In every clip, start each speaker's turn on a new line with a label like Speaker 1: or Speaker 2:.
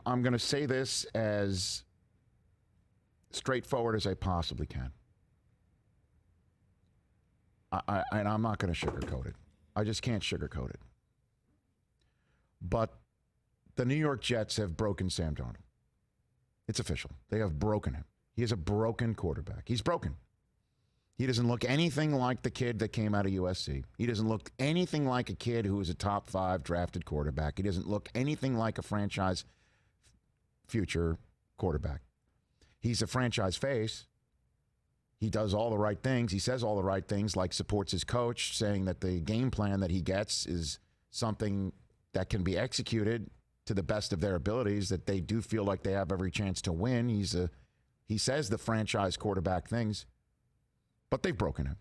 Speaker 1: I'm going to say this as straightforward as I possibly can. And I'm not going to sugarcoat it. I just can't sugarcoat it. But the New York Jets have broken Sam Darnold. It's official. They have broken him. He is a broken quarterback. He's broken. He doesn't look anything like the kid that came out of USC. He doesn't look anything like a kid who was a top 5 drafted quarterback. He doesn't look anything like a franchise future quarterback. He's a franchise face. He does all the right things. He says all the right things, like supports his coach, saying that the game plan that he gets is something that can be executed to the best of their abilities, that they do feel like they have every chance to win. He says the franchise quarterback things, but they've broken him.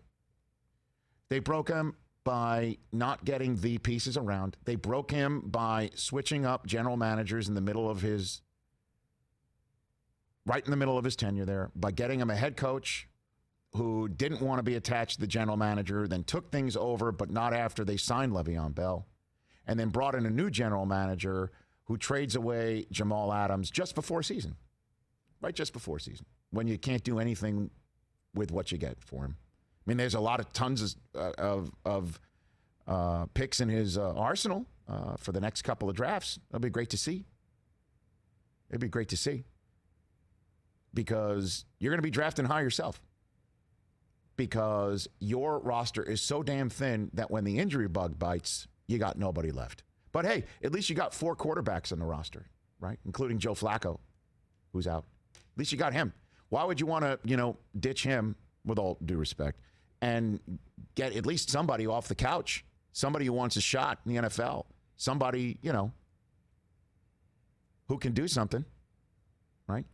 Speaker 1: They broke him by not getting the pieces around. They broke him by switching up general managers in the middle of his tenure there, by getting him a head coach who didn't want to be attached to the general manager, then took things over, but not after they signed Le'Veon Bell, and then brought in a new general manager who trades away Jamal Adams just before season, right? Just before season, when you can't do anything with what you get for him. I mean, there's a lot of tons of picks in his arsenal for the next couple of drafts. It'll be great to see. It'd be great to see, because you're going to be drafting high yourself, because your roster is so damn thin that when the injury bug bites, you got nobody left. But hey, at least you got 4 quarterbacks on the roster, right? Including Joe Flacco, who's out. At least you got him. Why would you want to, ditch him, with all due respect, and get at least somebody off the couch, somebody who wants a shot in the NFL, somebody, who can do something, right?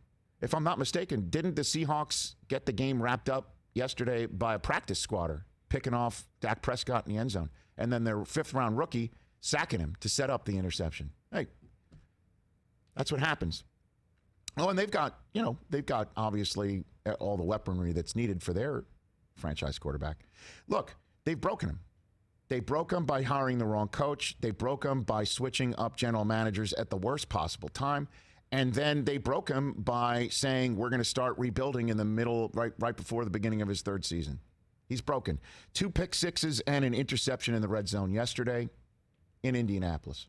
Speaker 1: If I'm not mistaken, didn't the Seahawks get the game wrapped up yesterday by a practice squatter picking off Dak Prescott in the end zone, and then their 5th-round rookie sacking him to set up the interception? Hey, that's what happens. Oh, and they've got obviously all the weaponry that's needed for their franchise quarterback. Look, they've broken him. They broke him by hiring the wrong coach. They broke him by switching up general managers at the worst possible time. And then they broke him by saying, we're going to start rebuilding in the middle, right before the beginning of his 3rd season. He's broken. 2 pick sixes and an interception in the red zone yesterday in Indianapolis.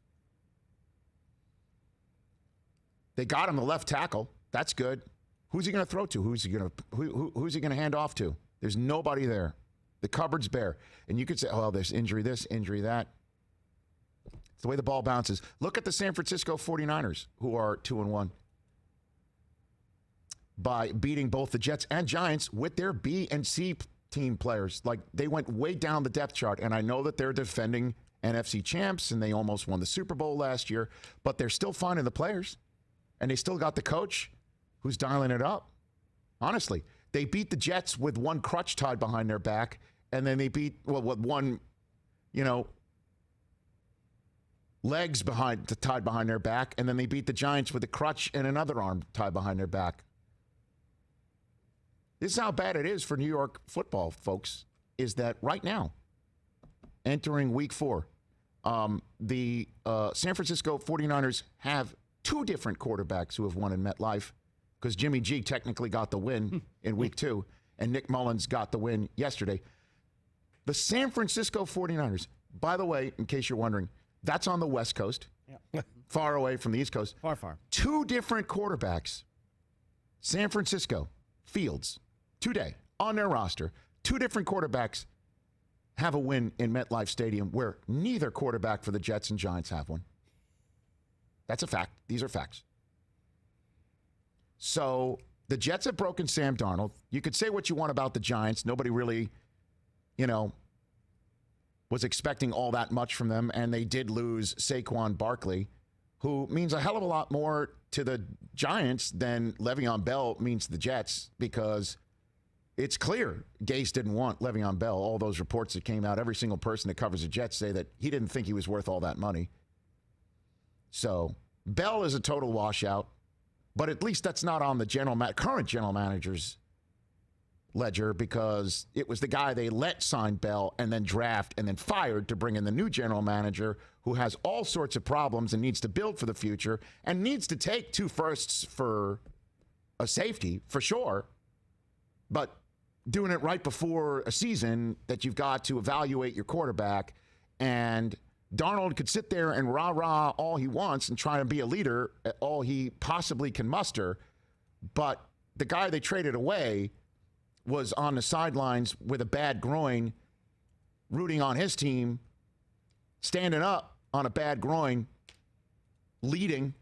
Speaker 1: They got him the left tackle. That's good. Who's he going to throw to? Who's he going to hand off to? There's nobody there. The cupboard's bare. And you could say, oh, there's injury this, injury that. It's the way the ball bounces. Look at the San Francisco 49ers, who are 2-1, by beating both the Jets and Giants with their B and C team players. Like, they went way down the depth chart. And I know that they're defending NFC champs and they almost won the Super Bowl last year, but they're still finding the players. And they still got the coach who's dialing it up. Honestly, they beat the Jets with one crutch tied behind their back, and then they beat, with one, legs tied behind their back, and then they beat the Giants with a crutch and another arm tied behind their back. This is how bad it is for New York football, folks, is that right now, entering week 4, the San Francisco 49ers have 2 different quarterbacks who have won in MetLife, because Jimmy G technically got the win in week 2, and Nick Mullins got the win yesterday. The San Francisco 49ers, by the way, in case you're wondering, that's on the West Coast, far away from the East Coast.
Speaker 2: Far.
Speaker 1: 2 different quarterbacks, San Francisco, Fields, today, on their roster, 2 different quarterbacks have a win in MetLife Stadium, where neither quarterback for the Jets and Giants have one. That's a fact. These are facts. So the Jets have broken Sam Darnold. You could say what you want about the Giants. Nobody really, was expecting all that much from them, and they did lose Saquon Barkley, who means a hell of a lot more to the Giants than Le'Veon Bell means to the Jets, because it's clear Gase didn't want Le'Veon Bell. All those reports that came out, every single person that covers the Jets say that he didn't think he was worth all that money. So Bell is a total washout, but at least that's not on the current general manager's ledger because it was the guy they let sign Bell and then draft and then fired to bring in the new general manager who has all sorts of problems and needs to build for the future and needs to take 2 firsts for a safety, for sure. But doing it right before a season that you've got to evaluate your quarterback, and Darnold could sit there and rah-rah all he wants and try to be a leader at all he possibly can muster, but the guy they traded away was on the sidelines with a bad groin, rooting on his team, standing up on a bad groin, leading.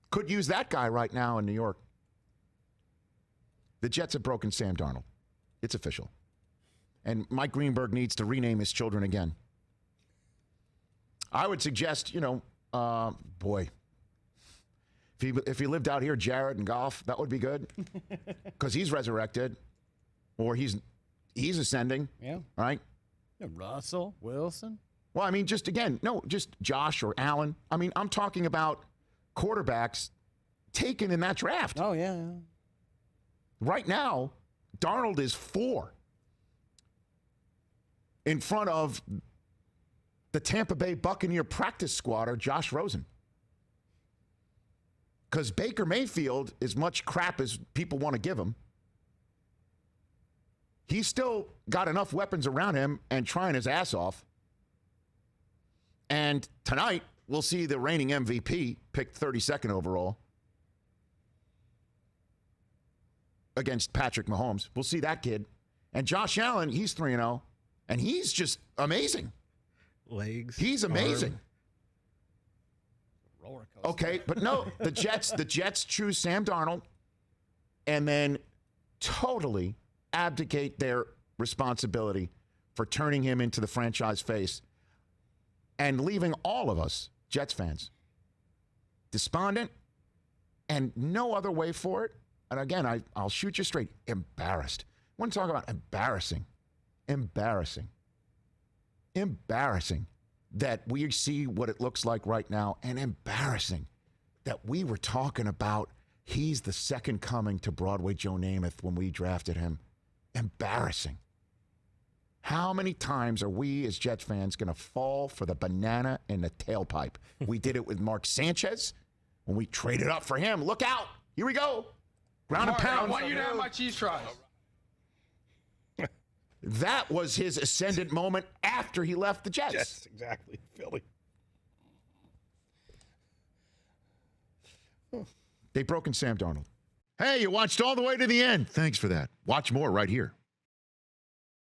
Speaker 1: Could use that guy right now in New York. The Jets have broken Sam Darnold. It's official. And Mike Greenberg needs to rename his children again. I would suggest, boy, if he lived out here, Jared and Goff, that would be good. Because he's resurrected. Or he's ascending. Yeah. Right?
Speaker 2: Russell, Wilson.
Speaker 1: Well, I mean, just Josh or Allen. I mean, I'm talking about quarterbacks taken in that draft.
Speaker 2: Oh, yeah.
Speaker 1: Right now, Darnold is 4 in front of the Tampa Bay Buccaneer practice squatter, Josh Rosen. Because Baker Mayfield, as much crap as people want to give him, he's still got enough weapons around him and trying his ass off. And tonight, we'll see the reigning MVP picked 32nd overall against Patrick Mahomes. We'll see that kid. And Josh Allen, he's 3-0, and he's just amazing.
Speaker 3: Legs.
Speaker 1: He's amazing.
Speaker 2: Roller coaster.
Speaker 1: Okay, but no, the Jets choose Sam Darnold and then totally abdicate their responsibility for turning him into the franchise face and leaving all of us, Jets fans, despondent and no other way for it. And again, I'll shoot you straight. Embarrassed. I want to talk about embarrassing that we see what it looks like right now, and embarrassing that we were talking about he's the second coming to Broadway Joe Namath when we drafted him. Embarrassing. How many times are we as Jets fans going to fall for the banana in the tailpipe? We did it with Mark Sanchez when we traded up for him. Look out. Here we go. Ground and pound.
Speaker 4: I want you to have my cheese fries.
Speaker 1: That was his ascendant moment after he left the Jets.
Speaker 3: Yes, exactly. Philly.
Speaker 1: They've broken Sam Darnold. Hey, you watched all the way to the end. Thanks for that. Watch more right here.